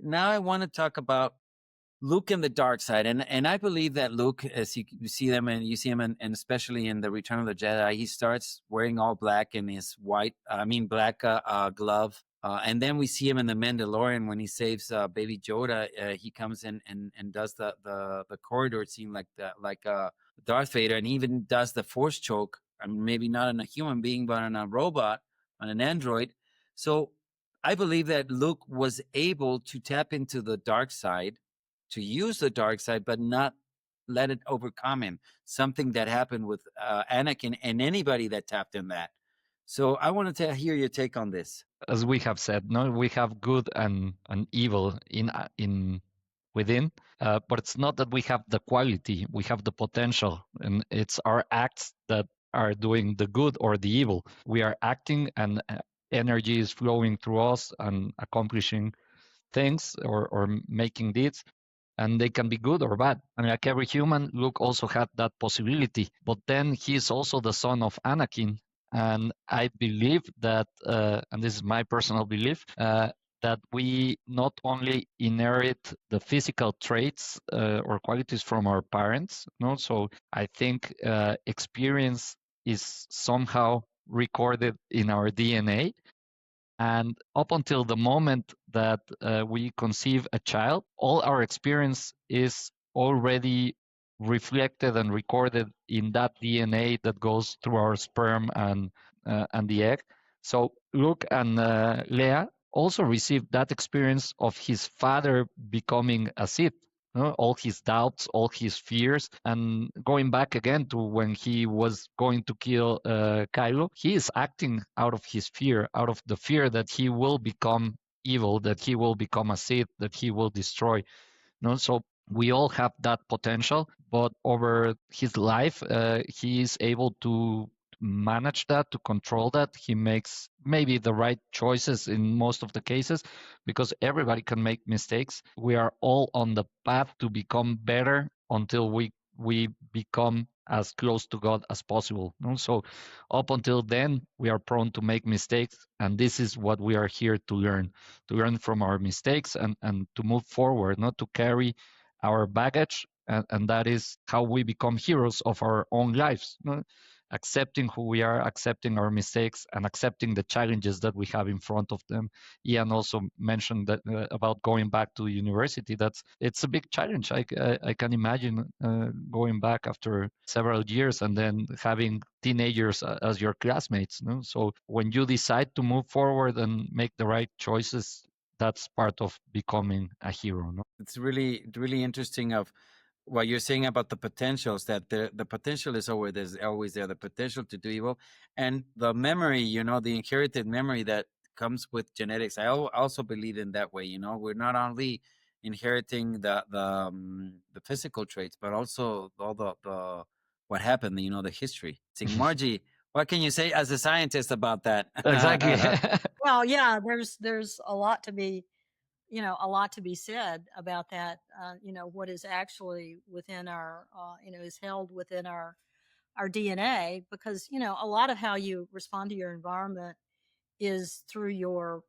now I want to talk about Luke and the dark side, and I believe that Luke, as you see them, and you see him, and especially in the Return of the Jedi, he starts wearing all black and his black glove, and then we see him in the Mandalorian when he saves Baby Yoda. He comes in and does the corridor scene like Darth Vader, and he even does the Force choke. I mean, maybe not on a human being, but on a robot, on an android. So I believe that Luke was able to tap into the dark side, to use the dark side, but not let it overcome him. Something that happened with Anakin and anybody that tapped in that. So I wanted to hear your take on this. As we have said, no, we have good and evil in within, but it's not that we have the quality; we have the potential, and it's our acts that are doing the good or the evil. We are acting, and energy is flowing through us and accomplishing things or making deeds, and they can be good or bad. I mean, like every human, Luke also had that possibility. But then he's also the son of Anakin, and I believe that, and this is my personal belief, that we not only inherit the physical traits or qualities from our parents, no. So I think experience is somehow recorded in our DNA, and up until the moment that we conceive a child, all our experience is already reflected and recorded in that DNA that goes through our sperm and the egg. So Luke and Leia also received that experience of his father becoming a Sith. All his doubts, all his fears, and going back again to when he was going to kill Kylo, he is acting out of his fear, out of the fear that he will become evil, that he will become a Sith, that he will destroy. So we all have that potential, but over his life, he is able to manage that, to control that. He makes maybe the right choices in most of the cases, because everybody can make mistakes. We are all on the path to become better until we become as close to God as possible. So up until then, we are prone to make mistakes, and this is what we are here to learn from our mistakes and to move forward, not to carry our baggage, and that is how we become heroes of our own lives. Accepting who we are, accepting our mistakes, and accepting the challenges that we have in front of them. Ian also mentioned that about going back to university. It's a big challenge. I can imagine going back after several years and then having teenagers as your classmates. So when you decide to move forward and make the right choices, that's part of becoming a hero. It's really interesting of what you're saying about the potentials, that the potential is always there, the potential to do evil, and the memory, the inherited memory that comes with genetics. I also believe in that way. We're not only inheriting the physical traits, but also all the what happened, the history. Margie, what can you say as a scientist about that? Exactly. Well, yeah, there's a lot to be said about that. What is actually within our, is held within our DNA, because, a lot of how you respond to your environment is through your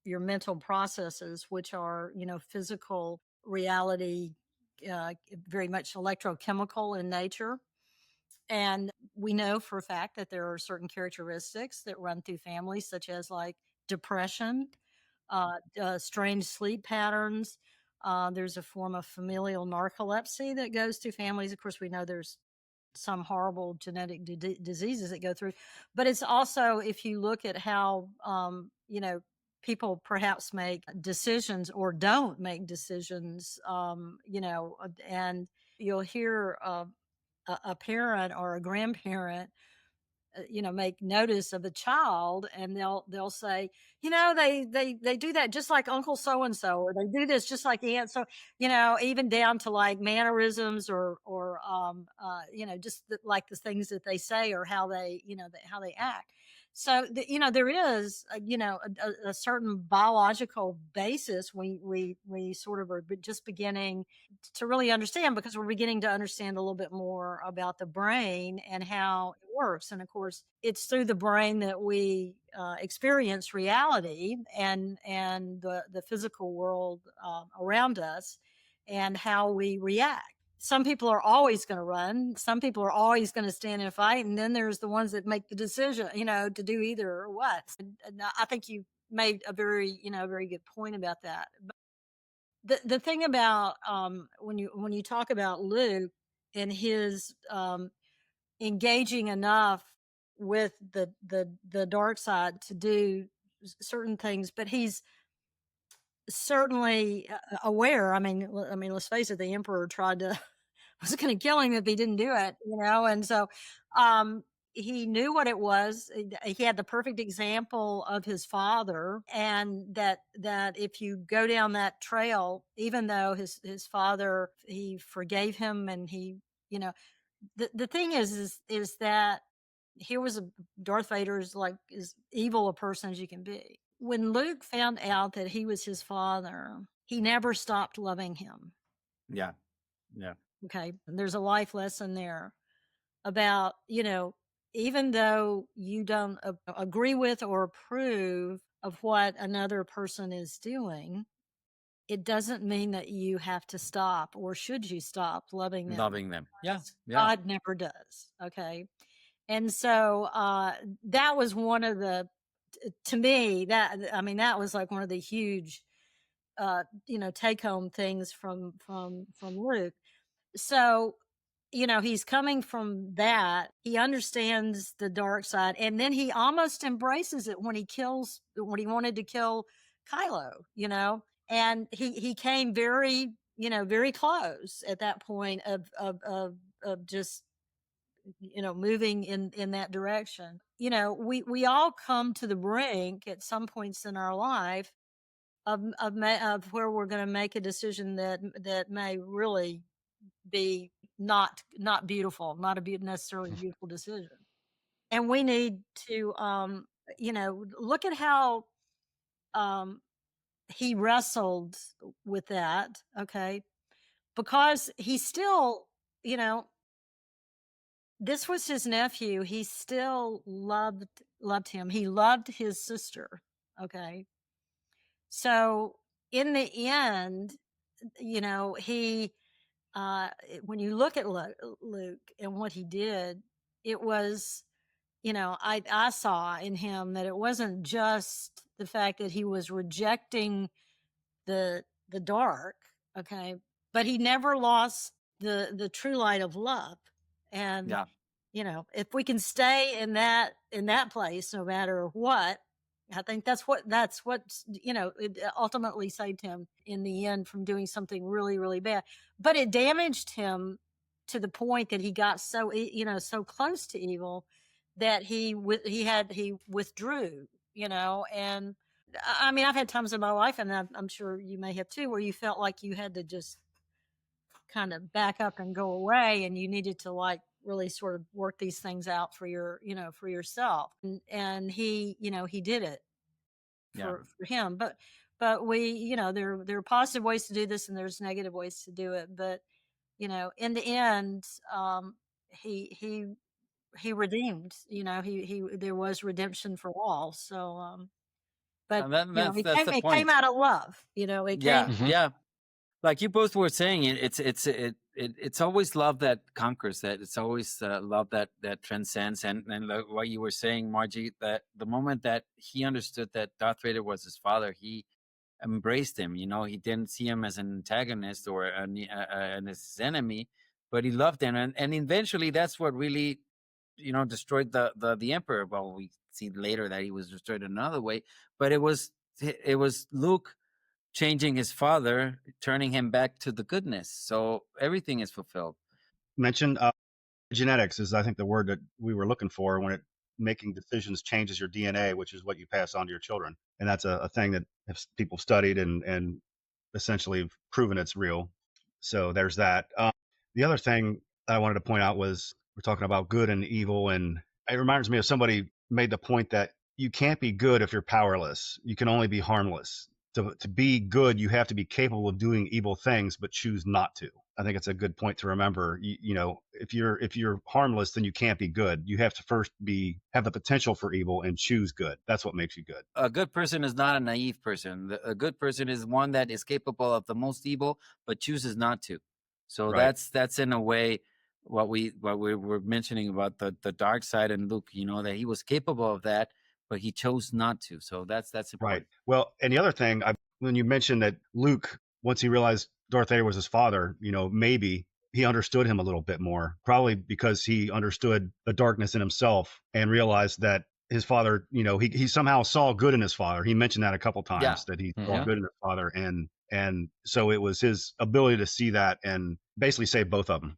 mental processes, which are, physical reality, very much electrochemical in nature. And we know for a fact that there are certain characteristics that run through families, such as like depression, strange sleep patterns. There's a form of familial narcolepsy that goes through families. Of course, we know there's some horrible genetic diseases that go through, but it's also, if you look at how, people perhaps make decisions or don't make decisions, and you'll hear a parent or a grandparent make notice of a child, and they'll say, they do that just like Uncle so and so, or they do this just like Aunt so, even down to like mannerisms or just like the things that they say or how they how they act. So there is a certain biological basis we sort of are just beginning to really understand, because we're beginning to understand a little bit more about the brain and how it works. And of course, it's through the brain that we experience reality and the physical world around us, and how we react. Some people are always going to run. Some people are always going to stand and fight. And then there's the ones that make the decision, to do either or what. And I think you made a very good point about that. But the thing about when you talk about Luke and his engaging enough with the dark side to do certain things, but he's certainly aware. I mean, let's face it, the emperor tried to was going to kill him if he didn't do it, and so he knew what it was. He had the perfect example of his father, and that if you go down that trail, even though his father, he forgave him, and he, the thing is that here was Darth Vader's like as evil a person as you can be. When Luke found out that he was his father, he never stopped loving him. Yeah. Yeah. Okay. And there's a life lesson there about, even though you don't agree with or approve of what another person is doing, it doesn't mean that you have to stop, or should you stop loving them. Loving them. Yeah. God never does. Okay. And so that was one of the, to me, that was like one of the huge, take home things from Luke. So, he's coming from that. He understands the dark side, and then he almost embraces it when he wanted to kill Kylo, and he came very, very close at that point of just, moving in that direction. We all come to the brink at some points in our life of where we're going to make a decision that may really be not beautiful, not a necessarily beautiful decision. And we need to look at how he wrestled with that, okay? Because he still, this was his nephew. He still loved him. He loved his sister, okay? So in the end, he when you look at Luke and what he did, it was, I saw in him that it wasn't just the fact that he was rejecting the dark, okay, but he never lost the true light of love. And if we can stay in that place, no matter what, I think that's what it ultimately saved him in the end from doing something really, really bad. But it damaged him to the point that he got so so close to evil that he withdrew. And I mean, I've had times in my life, and I'm sure you may have too, where you felt like you had to just kind of back up and go away, and you needed to like really sort of work these things out for your, for yourself. And he, he did it for him. But we, there are positive ways to do this, and there's negative ways to do it. But, in the end, he redeemed, there was redemption for all. So, but it came out of love, it came. Yeah. Like you both were saying, it's always love that conquers. That it's always love that transcends. And what you were saying, Margie, that the moment that he understood that Darth Vader was his father, he embraced him. He didn't see him as an antagonist or his enemy, but he loved him. And eventually, that's what really, destroyed the emperor. Well, we see later that he was destroyed another way, but it was Luke changing his father, turning him back to the goodness. So everything is fulfilled. Mentioned genetics is, I think, the word that we were looking for when making decisions changes your DNA, which is what you pass on to your children. And that's a thing that people studied and essentially proven it's real. So there's that. The other thing I wanted to point out was we're talking about good and evil, and it reminds me of somebody made the point that you can't be good if you're powerless. You can only be harmless. To be good, you have to be capable of doing evil things, but choose not to. I think it's a good point to remember. You know, if you're harmless, then you can't be good. You have to first have the potential for evil and choose good. That's what makes you good. A good person is not a naive person. A good person is one that is capable of the most evil, but chooses not to. So Right. that's in a way what we were mentioning about the dark side and Luke. You know, that he was capable of that, but he chose not to. So that's important. Right. Well, and the other thing, when you mentioned that Luke, once he realized Darth Vader was his father, you know, maybe he understood him a little bit more, probably because he understood the darkness in himself and realized that his father, you know, he somehow saw good in his father. He mentioned that a couple times, that he saw good in his father. And so it was his ability to see that and basically save both of them.